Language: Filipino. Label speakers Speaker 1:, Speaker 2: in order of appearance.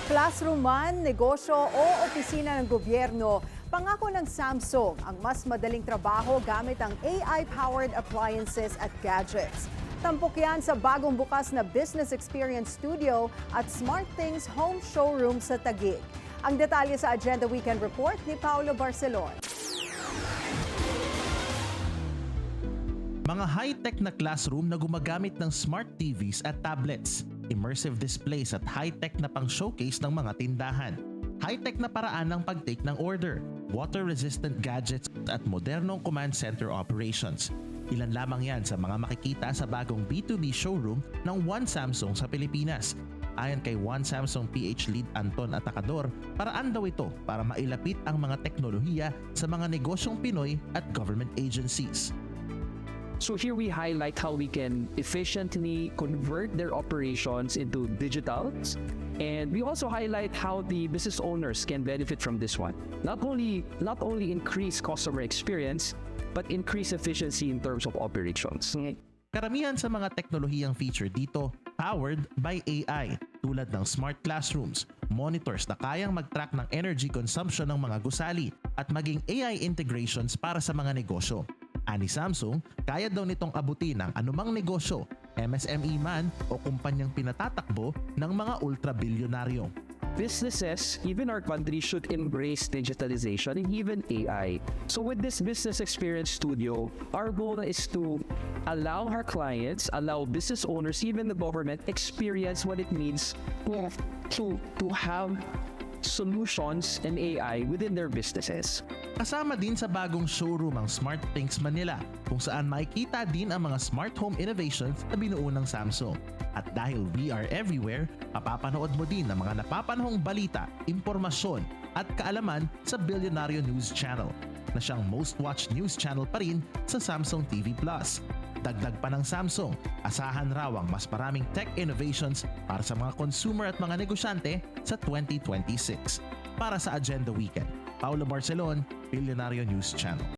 Speaker 1: Classroom man, negosyo o opisina ng gobyerno, pangako ng Samsung ang mas madaling trabaho gamit ang AI-powered appliances at gadgets. Tampok yan sa bagong bukas na Business Experience Studio at SmartThings Home Showroom sa Taguig. Ang detalye sa Agenda Weekend Report ni Paulo Barcelon.
Speaker 2: Mga high-tech na classroom na gumagamit ng smart TVs at tablets, immersive displays at high-tech na pang-showcase ng mga tindahan, high-tech na paraan ng pag-take ng order, water-resistant gadgets at modernong command center operations. Ilan lamang yan sa mga makikita sa bagong B2B showroom ng One Samsung sa Pilipinas. Ayon kay One Samsung PH Lead Anton Atacador, paraan daw ito para mailapit ang mga teknolohiya sa mga negosyong Pinoy at government agencies.
Speaker 3: So here we highlight how we can efficiently convert their operations into digitals. And we also highlight how the business owners can benefit from this one. Not only increase customer experience, but increase efficiency in terms of operations.
Speaker 2: Karamihan sa mga teknolohiyang feature dito, powered by AI, tulad ng smart classrooms, monitors na kayang mag-track ng energy consumption ng mga gusali, at maging AI integrations para sa mga negosyo. Ani Samsung, kaya daw nitong abutin ang anumang negosyo, MSME man o kumpanyang pinatatakbo ng mga ultra-bilyonaryo.
Speaker 3: Businesses, even our country, should embrace digitalization and even AI. So with this Business Experience Studio, our goal is to allow our clients, allow business owners, even the government, experience what it means to have solutions and AI within their businesses.
Speaker 2: Kasama din sa bagong showroom ang SmartThings Manila, kung saan makikita din ang mga smart home innovations na binuo ng Samsung. At dahil we are everywhere, mapapanood mo din ang mga napapanahong balita, impormasyon at kaalaman sa Billionario News Channel, na siyang most watched news channel pa rin sa Samsung TV Plus. Dagdag pa ng Samsung, asahan raw ang mas maraming tech innovations para sa mga consumer at mga negosyante sa 2026. Para sa Agenda Weekend, Paulo Barcelon, Billionario News Channel.